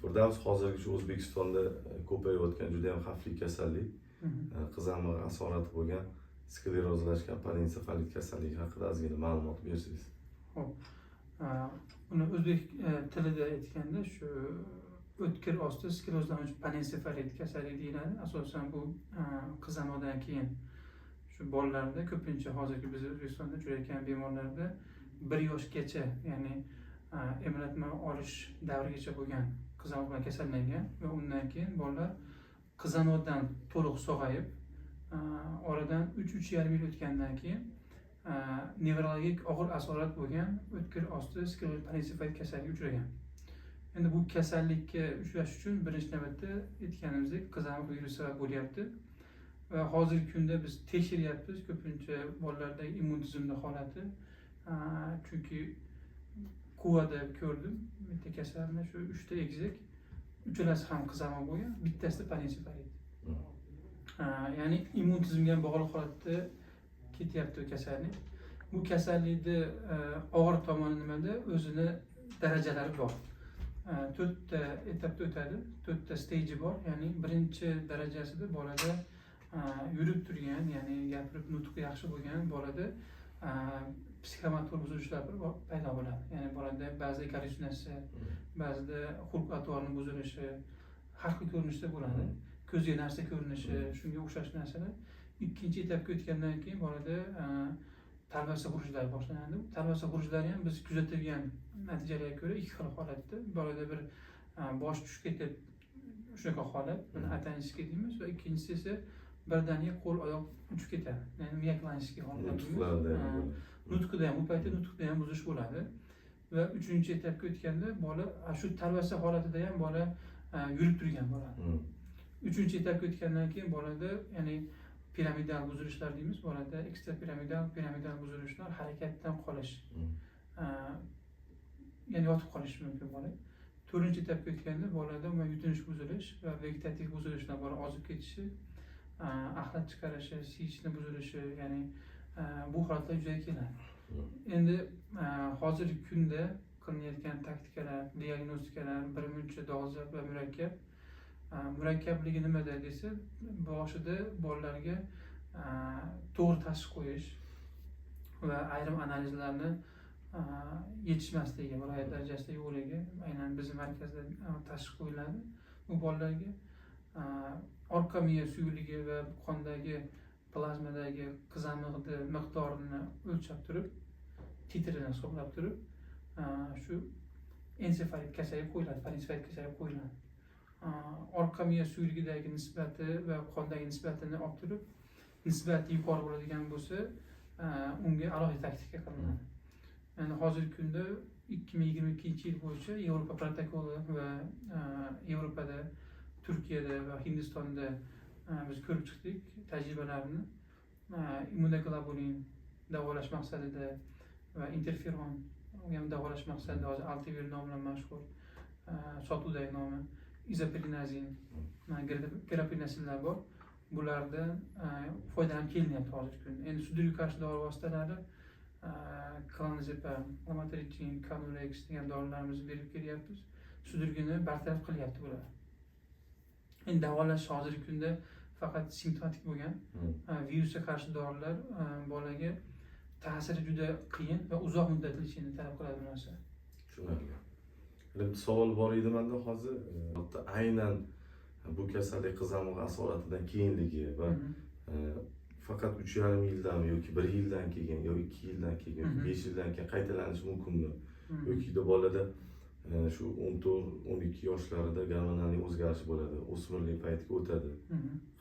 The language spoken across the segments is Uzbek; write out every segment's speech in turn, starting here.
ko'rdamiz hozirgi shu O'zbekistonda ko'payayotgan juda ham xavfli kasallik qizamiq asorati bo'lgan sklerozlashgan palensefalit kasalligi haqida ozgina ma'lumot bersangiz. Xo'p. Uni o'zbek tilida aytganda shu o'tkir osti sklerozlanuvchi palensefalit kasalligi deyiladi. Asosan bu qizamiqdan keyin shu bolalarda ko'pincha hozirgi biz O'zbekistonda uchrayotgan bemorlarda 1 yoshgacha, ya'ni emlatma olish davrigacha bo'lgan qizamiq bilan kasallangan va undan keyin bolalar qizamiqdan to'liq sog'ayib, oradan 3-3,5 yil o'tgandan keyin nevrologik og'ir asorat bo'lgan o'tkir osti sklerozli palensefalit kasalligiga uchragan. Endi bu kasallikka uchrash uchun birinchi navbatda aytganimizdek qizamiq virusi sabab bo'lyapti. Va hozirgi kunda biz tekshiryapmiz ko'pincha bolalardagi immun tizimda holati. Chunki Quvada ko'rdim bitta kasalni, shu 3 ta egizak, uchalasi ham qizamiq bo'lgan, bittasida palensefalit. Ya'ni immun tizimga bog'liq holatda ketyapti bu kasallik. Bu kasallikni og'ir tomoni nimada? O'zini darajalari bor. 4 ta etapda o'tadi, 4 ta stage bor. Ya'ni birinchi darajasida bolada yurib turgan, ya'ni gapirib nutqi yaxshi bo'lgan bolada psixomotor buzilishlar paydo bo'ladi. Ya'ni bolada ba'zida gallyutsinatsiya, ba'zida xulq atvorning buzilishi, har xil ko'rinishda bo'ladi. Ko'zga narsa ko'rinishi, shunga o'xshash narsalar. Ikkinchi etapga o'tgandan keyin bolada talvasa xurujlari boshlanadi. Talvasa xurujlari ham biz kuzatilgan natijalarga ko'ra 2 xil holatda. Bolada bir bosh tushib ketib, shunaqa holat, buni atanishga deymiz, va ikkinchisi esa birdaniga qo'l oyoq uchib ketadi. Ya'ni miyaklanishga holat. Nutqida ham, bu paytda nutqida ham buzish bo'ladi. Va 3-etapga o'tganda bola shu talvasa holatida ham bola yurib turgan bo'ladi. 3-etapga o'tgandan keyin bolada, ya'ni piramidal buzilishlar deymiz, bolada ekstrapiramidal, piramidal buzilishlar, harakatdan qolish, ya'ni yotib qolish mumkin bola. 4-etapga o'tganda bolada yutinish buzilish va vegetativ buzilishlar, bola ozib ketishi, axlat chiqarishi, siyishni buzilishi, ya'ni bu holatlar juda keladi. Endi hozirgi kunda qilinayotgan taktikalar, diagnostikalar birmuncha dolzarb va murakkab. Murakkabligi nimada desa, boshida bolalarga to'g'ri tashxis qo'yish va ayrim analizlarni yetishmasligi, viloyat darajasida yo'qligi, aynan bizning markazda tashxis qo'yiladi. Bu bolalarga orqa miya suyuqligi va qondagi plazmadagi qizamiqni miqdorini o'lchab turib, titrini hisoblab turib, shu ensefalit kasalligiga qo'yiladi, palensefalit kasalligiga qo'yiladi. Orqa miya suyuqligidagi nisbati va qondagi nisbatini olib turib, nisbati yuqori bo'ladigan bo'lsa, unga alohida taktika qilinadi. Ya'ni hozirgi kunda 2022-yil bo'yicha Yevropa protokoli va Yevropada, Turkiyada va Hindistonda biz ko'rib chiqdik tajribalarni. Immunoglobulin davolash maqsadida va interferon ham davolash maqsadida hozir Altivir nomi bilan mashhur sotuvdagi nomi, izoprinazin, gerapinasinlar bor. Bulardan foydalanib kelinyapti hozirgi kunda. Endi sudurga qarshi dori vositalari clonazepam, lamotrigin, canurex degan dorilarimizni berib kelyapmiz. Sudurgini bartaraf qilyapti bular. Endi davolash hozirgi kunda faqat simptomatik bo'lgan virusga qarshi dorilar bolaga ta'siri juda qiyin va uzoq muddatli ishni talab qiladi bu narsa. Tushunarli. Endi savol bor edi menda hozir, aynan bu kasallik qizamiq asoratidan keyinligi va faqat 3,5 yildan yoki 1 yildan keyin yoki 2 yildan keyin yoki 5 yildan keyin qaytalanishi mumkinmi? Yoki bolada shu 14-12 yoshlarida gormonal o'zgarish bo'ladi, o'smirlik paytiga o'tadi.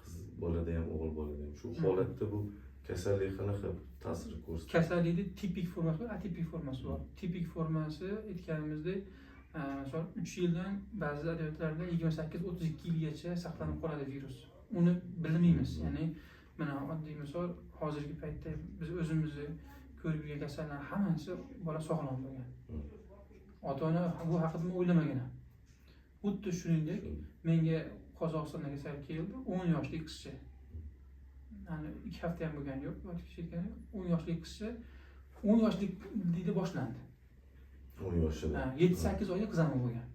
Qiz bolada ham, o'g'il bolada ham. Shu holatda bu kasallik qanaqa ta'sir ko'rsatadi? Kasallikning tipik formasi va atipik formasi bor. Tipik formasi aytganimizdek, masalan 3 yildan ba'zi adabiyotlarda 28-32 yilgacha saqlanib qoladi virus. Uni bilmaymiz. Ya'ni mana oddiy misol, hozirgi paytda biz o'zimizni ko'rib yurgan kasallar hammasi bola sog'lom bo'lgan. Ota-ona bu haqida o'ylamagan. Xuddi shuningdek, menga Qozog'istondan kasal keldi, 10 yoshli qizcha. Yani 2 hafta ham bo'lgani yo'q, 10 yoshli qizcha, 10 yoshlikda boshlandi. 10 yoshida. 7-8 oyda qizamiq bo'lgan.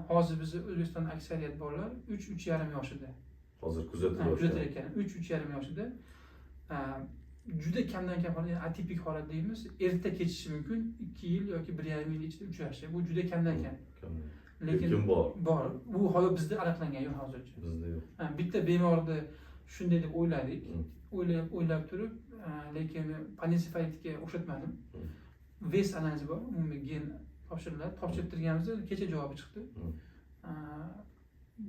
Hozir bizni O'zbekistonda aksariyat bolalar 3-3,5 yoshida. Hozir kuzatilayotgan. Kuzatilayotgan 3-3,5 yoshida. Juda kamdan kam holat, atipik holat deymiz. Erta kechishi mumkin. 2 yil yoki 1,5 yil ichida uchrashi. Bu juda kamdan kam. Lekin bor. Bu holat bizda aniqlangan yo'q hozircha. Bizda yo'q. Bitta bemorni shunday deb o'yladik. O'ylab turib, lekin panensefalitga o'xshatmadim. Ves analizi bor, umumiy gen topshiriladi. Topshirib turganimizda kecha javobi chiqdi.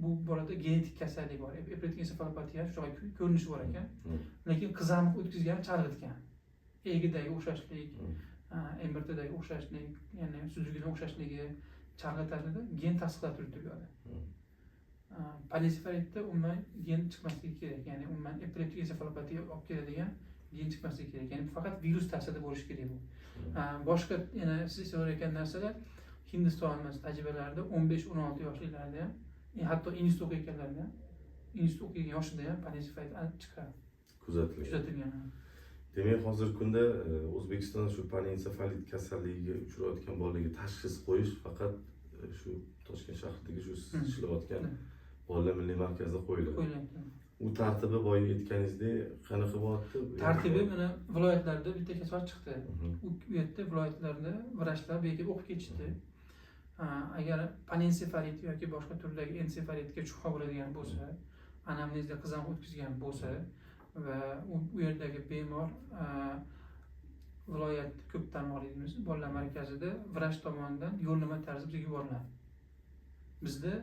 Bu bolada genetik kasallik bor. Epileptik ensefalopatiya shunaqa ko'rinishi bor ekan. Lekin qizamiq o'tkazgan chalg'itgan. Egidagi o'xshashlik, MRTdagi o'xshashlik, ya'ni suzugida o'xshashligi chalg'itadida gen tasdiqlab turibdi bu yoqda. Panensefalitda umuman gen chiqmasligi kerak. Ya'ni umuman epileptik ensefalopatiya olib keladigan gen chiqmasligi kerak. Ya'ni faqat virus ta'sirida bo'lishi kerak bu. Boshqa yana siz so'rayotgan narsalar Hindiston tajribalarida 15-16 yoshlilarda ham, hatto institut o'qiyotganlarda ham, institut o'qigan yoshida ham panensefalit chiqadi. Kuzatilgan. Demak, hozirgi kunda O'zbekistonda shu panensefalit kasalligiga uchrayotgan bolalarga tashxis qo'yish faqat shu Toshkent shahridagi shu siz ishlayotgan bolalar milliy markazida qo'yiladi. U tartibi boya aytganingizdek qanaqa bo'lyapti? Tartibi mana viloyatlarda bitta kasal chiqdi. U yerda viloyatlarda vrachlar bu yerga o'qib ketishdi. Agar panensefalit yoki boshqa turdagi ensefalitga shubha bo'ladigan bo'lsa, anamnezda qizamiq o'tkazgan bo'lsa va u yerdagi bemor viloyat ko'p tarmoqli deymiz, bolalar markazida vrach tomonidan yo'llanma tarzida bizga yuboriladi. Bizda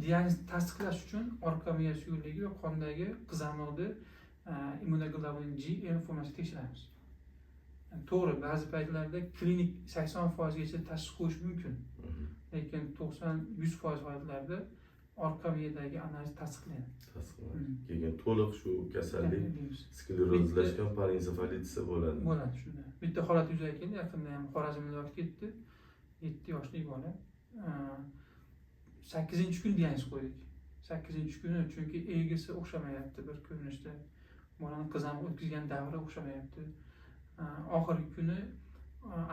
diagnoz tasdiqlash uchun orqa miya suyuqligi va qondagi qizamiqni immunoglobulin G formasida tekshiramiz. To'g'ri, ba'zi paytlarda klinik 80% gacha tashxis qo'yish mumkin. Lekin 90-100% holatlarda orqa miyadagi analiz tasdiqlaydi. Keyin to'liq shu kasallik sklerozlashgan panensefalitisa bo'ladi. Bo'ladi shunday. Bitta holat yuzaga keldi, yaqinda ham Xorazmda olib ketdi. 7 yoshli bola. 8-kun diagnoz qo'ydik. 8-kuni chunki egisi o'xshamayapti bir ko'rinishda. Bolani qizamiq o'tkazgan davri o'xshamayapti. Oxirgi kuni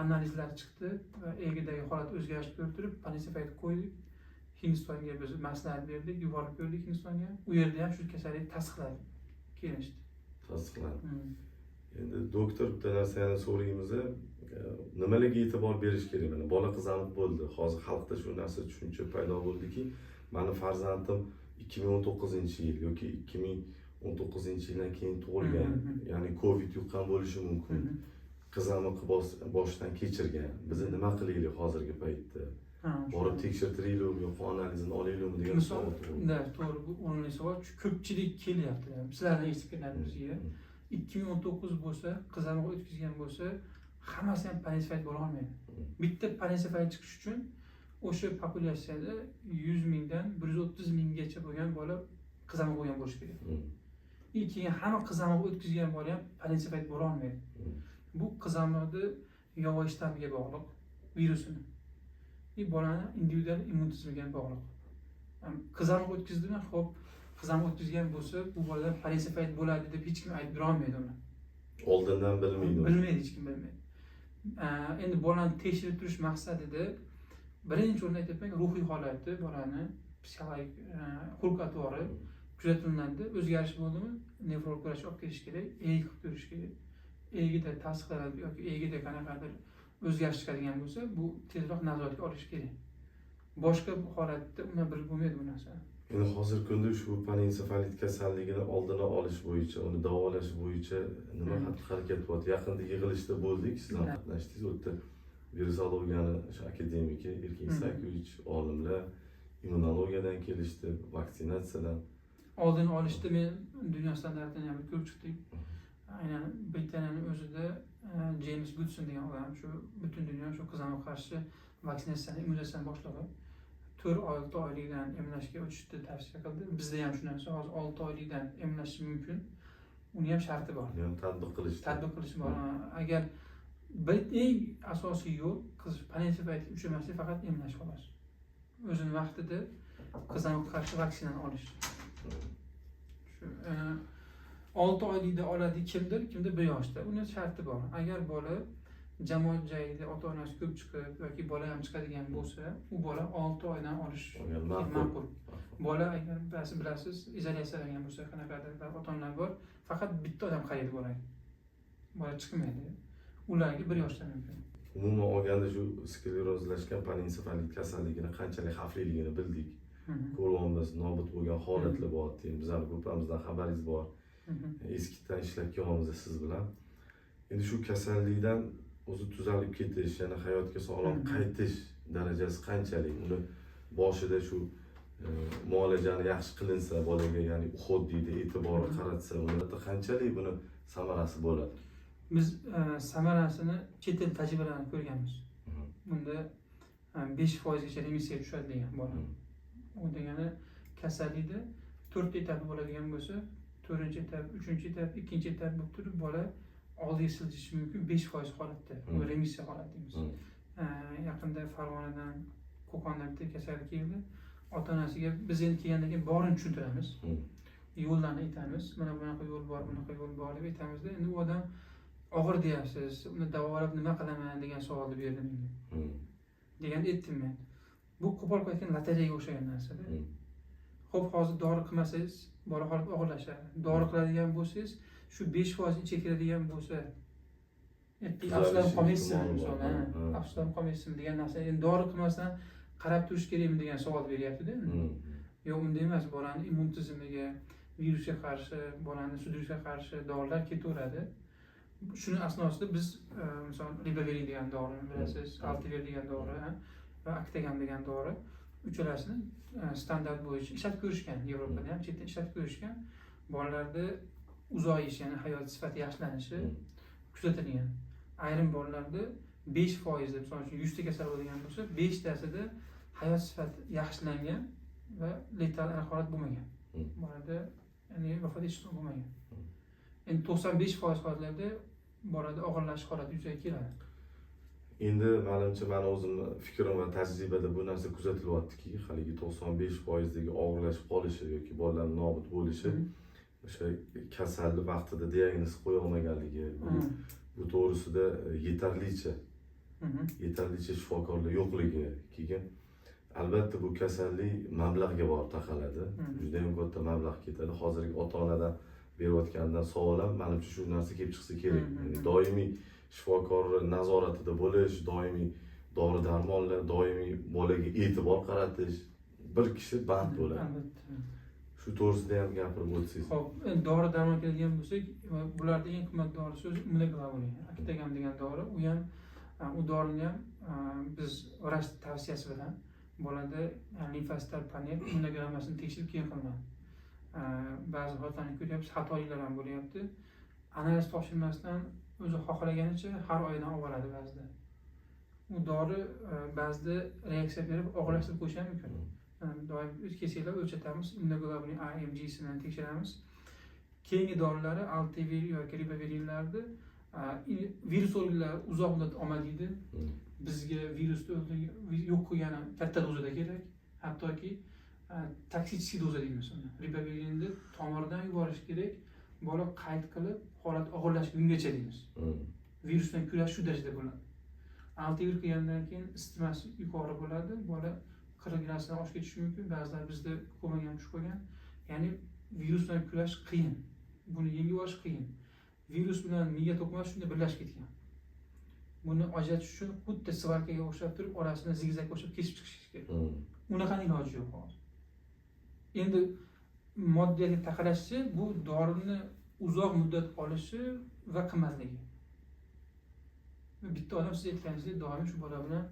analizlar chiqdi va egidagi holat o'zgarishni ko'rib panensefalit qo'ydik. Hindistonga biz maslahat berdik, yuborib ko'rdik Hindistonga. U yerda ham shu kasallik tasdiqladi. Kelishdi. Tasdiqladi. Endi doktor bitta narsani so'raymiz, nimalarga e'tibor berish kerak? Mana bola qizamiq bo'ldi. Hozir xalqda shu narsa tushuncha paydo bo'ldiki, meni farzandim 2019-yil yoki 2019-yildan keyin tug'ilgan, ya'ni Covid yuqqan bo'lishi mumkin. Qizamiq boshdan kechirgan. Biz nima qilaylik hozirgi paytda? Borib tekshirtiraylikmi yoki analizini olaylikmi degan savol tug'ildi. To'g'ri, bu o'rinli savol. Ko'pchilik kelyapti. Sizlardan eshitganlar bizga 2019 bo'lsa, qizamiq o'tkazgan bo'lsa, hammasi ham panensefalit bo'la olmaydi. Bitta panensefalit chiqish uchun o'sha populyatsiyada 100 mingdan 130 minggacha bo'lgan bola qizamiq bo'lgan bo'lishi kerak. Keyin hamma qizamiq o'tkazgan bola ham panensefalit bo'la olmaydi. Bu qizamiqni yovvoyi shtammiga bog'liq, virusini. Bolani individual immun tizimiga bog'liq. Qizamiq o'tkazdimi, xo'p, qizamiq o'tkazgan bo'lsa, bu bolalar panensefalit bo'ladi deb hech kim aytib olmaydi uni. Oldindan bilmaydi. Bilmaydi, hech kim bilmaydi. Endi bolani tekshirib turish maqsadida birinchi o'rinda aytyapman, ruhiy holati, bolani psixologik xulq-atvori kuzatiladi. O'zgarish bo'ldimi, nefrolog vrach olib kelish kerak, qilib ko'rish kerak. Egida tasdiqlanadi yoki egida qanaqadir o'zgarish chiqadigan bo'lsa, bu tezroq nazoratga olish kerak. Boshqa holatda undan bir bo'lmaydi bu narsa. Endi hozirgi kunda shu panensefalit kasalligini oldini olish bo'yicha, uni davolash bo'yicha nima harakat bo'lyapti? Yaqinda yig'ilishda bo'ldik, sizlar qatnashdingiz. U yerda virusologiyani shu akademiki Erkin Isakovich, olimlar immunologiyadan kelishdi, vaksinatsiyadan. Oldin olishda men dunyo standartini ham ko'rib chiqdik. Aynan Britaniyaning o'zida James Goodson degan odam shu butun dunyo shu qizamiqqa qarshi vaksinatsiyani, immunizatsiyani boshlagan. 4-6 oylikdan emlashga o'tishni tavsiya qildi. Bizda ham shu narsa, hozir 6 oylikdan emlash mumkin. Uni ham sharti bor. Uni ham tatbiq qilish bor. Agar eng asosiy yo'l qiz panensefalitga uchramaslik faqat emlash xolos. O'zini vaqtida qizamiqqa qarshi vaksinani olish. Shu 6 oylikda oladi kimdir 1 yoshda. Uni sharti bor. Agar bola jamoat joyida ota-onasi ko'p chiqib yoki bola ham chiqadigan bo'lsa, u bola 6 oydan olish ma'qul. Bola agar bilasiz, izolyatsiyalangan bo'lsa, qanaqadir ota-onalar bor, faqat bitta odam qaraydi bolaga. Bola chiqmaydi. Ularga 1 yoshdan mumkin. Umuman olganda shu sklerozlashgan panensefallit kasalligini qanchalik xavfliligini bildik. Ko'rganmiz, nobud bo'lgan holatlar bor. Bizlar gruppamizdan xabaringiz bor. Eskitdan ishlab kelamiz siz bilan. Endi shu kasallikdan o'zi tuzalib ketish, yana hayotga sog'lom qaytish darajasi qanchalik? Uni boshida shu muolajani yaxshi qilinsa, bolaga ya'ni uhod deydi, e'tibor qaratsa, unda qanchalik buni samarasi bo'ladi? Biz samarasini chet el tajribalarini ko'rganmiz. Bunda 5% gacha remissiyaga tushadi degan bola. U degani kasallikda 4 etapi bo'ladigan bo'lsa, 4-etap, 3-etap, 2-etap bo'lib turib bola oldiga siljishi mumkin 5% holatda. Bu remissiya holati deymiz. Yaqinda Farg'onadan Qo'qondan bitta kasallik keldi. Ota-onasiga biz endi kelgandan keyin borini tushuntiramiz. Yo'llarni aytamiz. Mana bunaqa yo'l bor, bunaqa yo'l bor deb aytamizda, endi u odam og'ir deyapsiz, uni davolab nima qilaman degan savolni berdi menga. Deganda aytdim men. Bu qo'pol qaytgan lotereyaga o'xshagan narsa-da. Xo'p, hozir dori qilmasangiz, bola holat og'irlashadi. Dori qiladigan bo'lsangiz, shu 5% ichiga kiradigan bo'lsa, afsuslanib qolmaysizmi, masalan, afsuslanib qolmaysizmi degan narsa. Endi dori qilmasdan qarab turish kerakmi degan savol beryapti-da. Yo'q, unday emas, bolani immun tizimiga, virusga qarshi, bolani sudrashga qarshi dorilar ketaveradi. Shuni asnosida biz masalan ribavirin degan dorini bilasiz, altivir degan dori va aktagan degan dori uchalasini standart bo'yicha ishlab ko'rishgan, Yevropada ham, chetda ishlab ko'rishgan. Bolalarda uzoyish, ya'ni hayot sifati yaxshilanishi kuzatilgan. Ayrim bolalarda 5% deb, masalan 100 ta kasal bo'lgan bo'lsa, 5 tasida hayot sifati yaxshilangan va letal holat bo'lmagan. Bolada ya'ni vafot etish bo'lmagan. Endi 95% holatlarda bolada og'irlashish holati yuzaga keladi. Endi menimcha, men o'zimni fikrim va tajribada bu narsa kuzatilyaptiki, haligi 95% dagi og'irlashib qolishi yoki bolalarning nobud bo'lishi o'sha kasallik vaqtida diagnoz qo'ya olmaganligi, bu to'g'risida yetarlicha shifokorlar yo'qligi, keyin albatta bu kasallik mablag'ga borib taqaladi. Juda ham katta mablag' ketadi. Hozirgi ota-onadan berayotganidan savolam menimcha shu narsa kelib chiqsa kerak. Ya'ni doimiy shifokor nazoratida bo'lish, doimiy dori-darmonlar, doimiy bolaga e'tibor qaratish, bir kishi band bo'ladi. Shu to'g'risida ham gapirib o'tsangiz. Xo'p, dori-darmon keladigan bo'lsak, bularda eng qimmat dorisi o'zi immunoglobulin, aktagan degan dori. U ham u dorini ham biz vrach tavsiyasi bilan bolada limfosital panel immunogrammasini tekshirib keyin qilinadi. Ba'zi holatlarni ko'ryapmiz, xatoliklar ham bo'lyapti. Analiz topshirmasdan o'zi xohlaganicha har oydan olib oladi ba'zida. U dori ba'zida reaksiya berib og'irlashtirib qo'yishi ham mumkin. Doim kelsalar o'lchatamiz, immunoglobulin AMG'sini tekshiramiz. Keyingi dorilari altivir yoki ribavirinlarni virusologlar uzoq muddat olmaydi. Bizga virusni yo'q qilgani katta dozada kerak. Hattoki toksik doza deymiz uni. Ribavirinni tomirdan yuborish kerak. Bola qayd qilib, holat og'irlashgungacha deymiz. Virus bilan kurash shu darajada bo'ladi. Altivir qilgandan keyin isitmasi yuqori bo'ladi. Bola 40 gradusdan oshib ketishi mumkin. Ba'zilar bizda ko'magan tushib qolgan. Ya'ni virus bilan kurash qiyin. Buni yengib olish qiyin. Virus bilan miya to'qimasi shunday birlashib ketgan. Buni ajratish uchun xuddi svarkaga o'xshab turib, orasini zigzag o'xshab kesib chiqish kerak. Unaqangi iloji yo'q hozir. Endi moddaga taqalashi bu dorini uzoq muddat olishi va qimmatligi. Bitta odam siz aytganingizdek doimiy shu bola bilan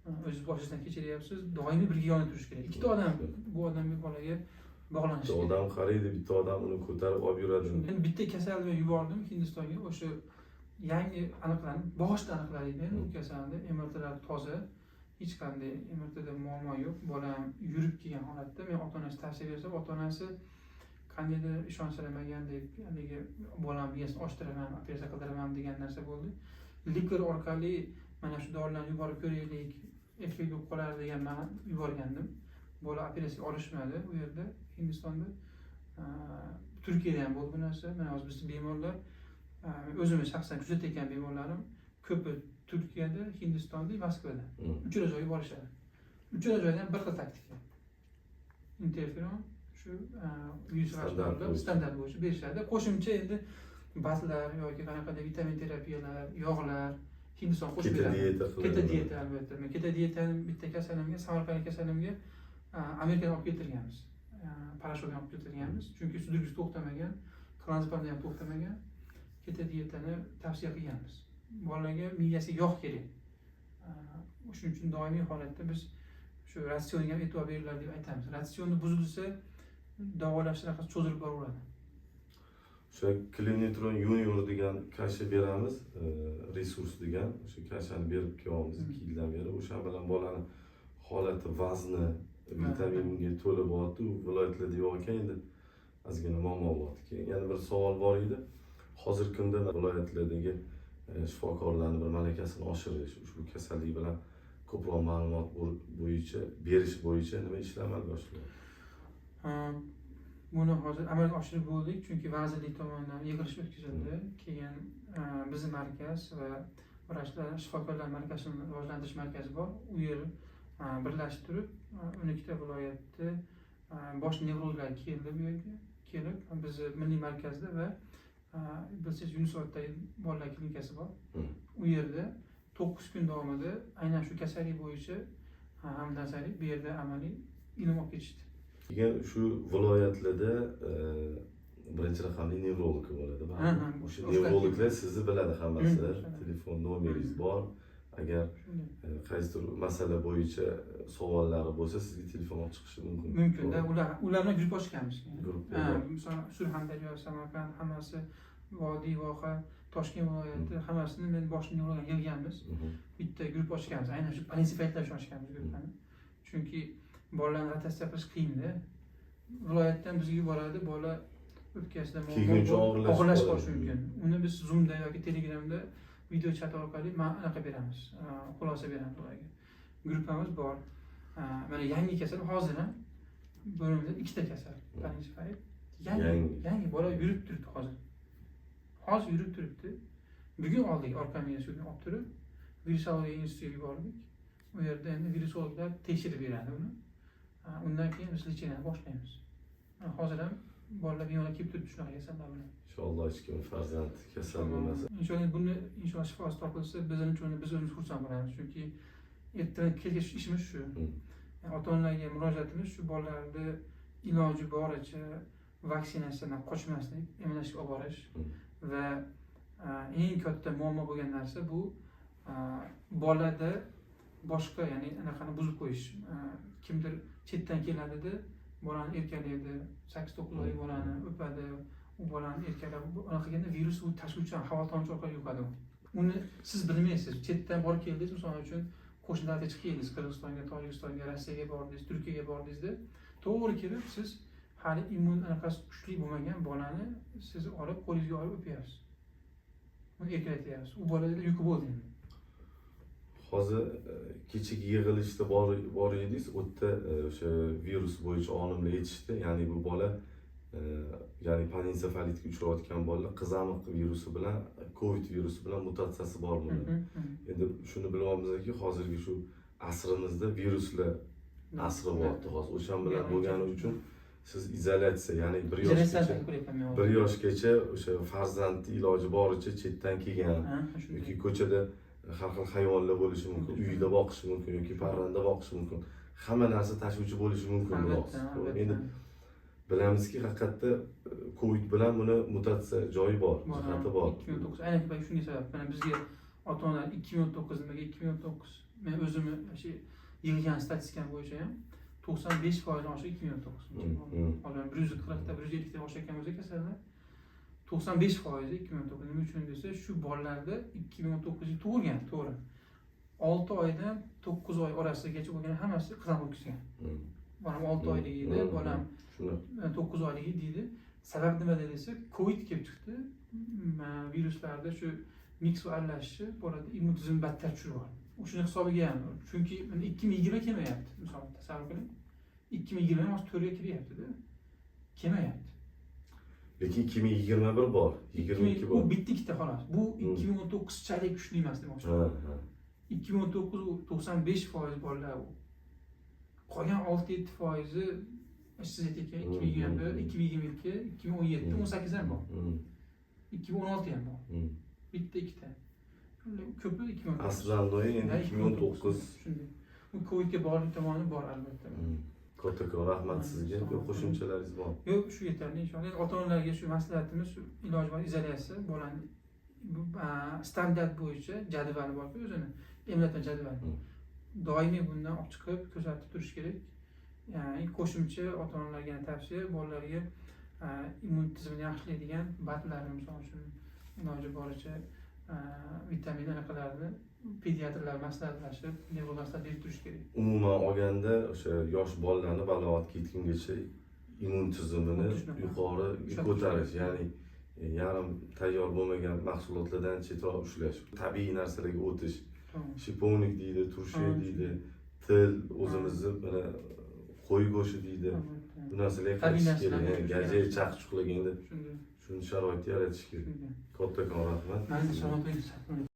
o'zingiz boshingizdan kechiryapsiz, doimiy birga yonib turish kerak. Ikkita odam bu odamga bolaga bog'lanish kerak. Bitta odam qaraydi, bitta odam uni ko'tarib olib yuradi. Men bitta kasalni yubordim Hindistonga, o'sha yangi aniqlandi, boshida aniqlangan u kasalni, MRTlar toza, hech qanday MRTda muammo yo'q. Bola ham yurib kelgan holatda. Men ota-onasi tavsiya bersam, ota-onasi qandaydir ishonchalamagandek, haligi bolam miyasini ochtiraman, operatsiya qildiraman degan narsa bo'ldi. Likr orqali mana shu dorilarni yuborib ko'raylik, effekt bo'lib qolar degan men yuborgandim. Bola operatsiya olishmadi u yerda, Hindistonda. Turkiyada ham bo'ldi bu narsa. Mana hozir bizning bemorlar, o'zimiz shaxsan kuzatayotgan bemorlarim ko'pi Turkiyada, Hindistonda, Moskvada. Hmm. Uchala joyga borishadi. Uchala joydan bir xil taktika. Interferon shu virus rashtorlar standart bo'yicha berishadi. Qo'shimcha endi bazlar yoki qanaqadir vitamin terapiyalar, yog'lar, Hindiston qo'shib beradi. Keta dieta albatta. Men keta dietani bitta kasalimga, Samarqand kasalimga Amerikadan olib keltirganmiz. Parashutdan olib keltirganmiz. Chunki sudurgisi to'xtamagan, transplantatsiya ham to'xtamagan. Keta dietani tavsiya qilganmiz. Bolalarga miyasiga yog' kerak. Shuning uchun doimiy holatda biz shu ratsionga ham e'tibor beringlar deb aytamiz. Ratsionni buzilsa, davolash shunaqasi cho'zilib boraveradi. O'sha Klinitron Junior degan kasha beramiz, resurs degan, o'sha kashani berib kelyapmiz 2 yildan beri. O'sha bilan bolani holati, vazni, vitaminga to'la bo'lyapti. U viloyatlarda yo'q ekan, endi ozgina muammo bo'lyapti. Yana bir savol bor edi. Hozirgi kunda viloyatlardagi shifokorlarning bir malakasini oshirish, ushbu kasallik bilan ko'proq ma'lumot bo'yicha, berish bo'yicha nima ishlar amalga oshiriladi? Buni hozir amalga oshirib bo'ldik, chunki vazirlik tomonidan yig'ilish o'tkazildi. Keyin bizning markaz va vrachlar shifokorlar markazini rivojlantirish markazi bor. U yer birlashib turib, 12 ta viloyatda bosh nevrologlar keldi bu yerga. Kelib, bizni milliy markazda va bilsangiz Yunusoboddagi bolalar klinikasi bor. U yerda 9 kun davomida aynan shu kasallik bo'yicha hamdardlik bu yerda amaliy ilm olib ketishdi. Keyin shu viloyatlarda birinchi raqamli nevrolog bo'ladi. O'sha nevrologlar sizni biladi hammasi. Telefon nomeringiz bor. Agar qaysidir masala bo'yicha savollari bo'lsa, sizga telefon olib chiqishi mumkin. Mumkin-da, ularni guruh ochganmiz. Misol Surxondaryo, Samarqand hammasi, Vodiy, Voha, Toshkent viloyati hammasini men bosh nevrologga yig'ganmiz. Bitta guruh ochganmiz. Aynan shu prinsipiatlar uchun ochganmiz guruhni. Chunki bolalarni rotatsiya qilish qiyin-da. Viloyatdan bizga yuboradi, bola o'pkasida og'irlashib qolishi mumkin. Uni biz Zoomda yoki Telegramda video chat orqali anaqa beramiz, xulosa beramiz ularga. Guruhimiz bor. Mana yangi kasal hozir ham bo'limda 2 ta kasal. Birinchi payt yangi bola yurib turibdi hozir. Hozir yurib turibdi. Bugun oldik orqa miyasiga olib turib, virusologiya institutiga yubordik. U yerda endi virusologlar tekshirib beradi uni. Undan keyin biz lecheniyaga boshlaymiz. Hozir ham bolalar binolar kelib turibdi shunaqa kasallar bilan. Inshaalloh hech kim farzand kasal bo'lmasa. Inshaalloh buni shifosi topilsa, bizning uchun biz o'zimiz xursand bo'lamiz. Chunki ertaga kelgan ishimiz shu. Ota-onalarga murojaatimiz shu bolalarni iloji boricha vaksinatsiyadan qochmaslik, emlashga olib borish va eng katta muammo bo'lgan narsa bu bolada boshqa, ya'ni anaqani buzib qo'yish. Kimdir chetdan keladida, bolani erkalaydi, 8-9 oylik bolani o'padi, u bolani erkalab, unaqa qilganda virus u tashuvchan, havo tomchi orqali yuqadi. Uni siz bilmaysiz. Chetdan borib keldingiz, misol uchun qo'shni davlatga chiqib keldingiz, Qirg'izistonga, Tojikistonga, Rossiyaga bordingiz, Turkiyaga bordingizda, to'g'ri kelib siz hali immun anaqasi kuchli bo'lmagan bolani siz olib qo'lingizga olib o'pyapsiz. Uni erkalatyapsiz. U bolalarda yuki bo'ldi endi. Hozir kechagi yig'ilishda bor edingiz, u yerda o'sha virus bo'yicha olimlar aytishdi, ya'ni bu bola ya'ni panencefalitga uchrayotgan bolalar qizamiq virusi bilan, Covid virusi bilan mutatsiyasi bor buni. Endi shuni bilyapmizki, hozirgi shu asrimizda viruslar asri bo'lyapti hozir. O'shan bilan bo'lgani uchun siz izolyatsiya, ya'ni 1 yoshgacha o'sha farzandni iloji boricha chetdan kelgan yoki ko'chada har xil hayvonlar bo'lishi mumkin, uyda boqishi mumkin yoki parranda boqishi mumkin. Hamma narsa tashuvchi bo'lishi mumkin biroz. Endi bilamizki, haqiqatda Covid bilan buni mutatsiya joyi bor, jihati bor. 2009 aynan shunga sabab. Mana bizga ota-onalar 2009 nimaga 2009 men o'zimni shu yig'gan statistikam bo'yicha ham 95% oshiq 2009. Hozir 140 ta 150 ta oshayotgan bo'lsa kasallar 95% 2009. Nima uchun desa, shu bolalarda 2009 tug'ilgan, to'g'ri. 6 oydan 9 oy orasigacha bo'lgan hammasi qizamiq o'tkazgan. Bolam 6 oyligida, bolam 9 oylik deydi. Sabab nimada desa, Covid kelib chiqdi. Viruslarda shu mix va aralashishi bolada immun tizimini battar tushirib yubordi. O'shuni hisobiga ham. Chunki 2020 kelmayapti. Misol tasavvur qiling. 2020 hozir 4 ga kiryapti-da. Kelmayapti. Lekin 2021 bor, 22 Bu bor. bitta ikkita xolos. Bu 2019chalik kuchli emas Ha, demoqchiman. ha. 2019 u 95% borlar u. Qolgan 6-7% siz aytgan 2021, 2022, 2017, 18 ham bor. 2016 ham bor. Bitta ikkita. Ko'pi 2019. Aslida endi 2019. Shunday. Bu Covidga bog'liq tomoni bor albatta. Kattakon rahmat sizga. Qo'shimchalaringiz bor? Yo'q, shu yetarli inshaalloh. Ota-onalarga shu maslahatimiz shu iloji bor izolyatsiya bolani standart bo'yicha jadvali bor-ku o'zini. Emlatma jadvali. Doimiy bundan olib chiqib ko'rsatib turish kerak. Ya'ni qo'shimcha ota-onalarga tavsiya bolalarga immun tizimini yaxshilaydigan batlarni misol uchun iloji boricha vitamin anaqalarni pediatrlar maslahatlashib, nevrologlar berib turish kerak. Umuman olganda o'sha yosh bolalarni balovatga yetgungacha immun tizimini yuqori ko'tarish, ya'ni yarim tayyor bo'lmagan mahsulotlardan chetroq ushlash, tabiiy narsalarga o'tish. Shipovnik deydi, turshak deydi, til o'zimizni mana qo'y go'shti deydi. Bu narsalarga qaytish kerak. Gajay chaqchuqlaganda shuni sharoitni yaratish kerak. Kattakon rahmat. Mayli, salomat bo'ling.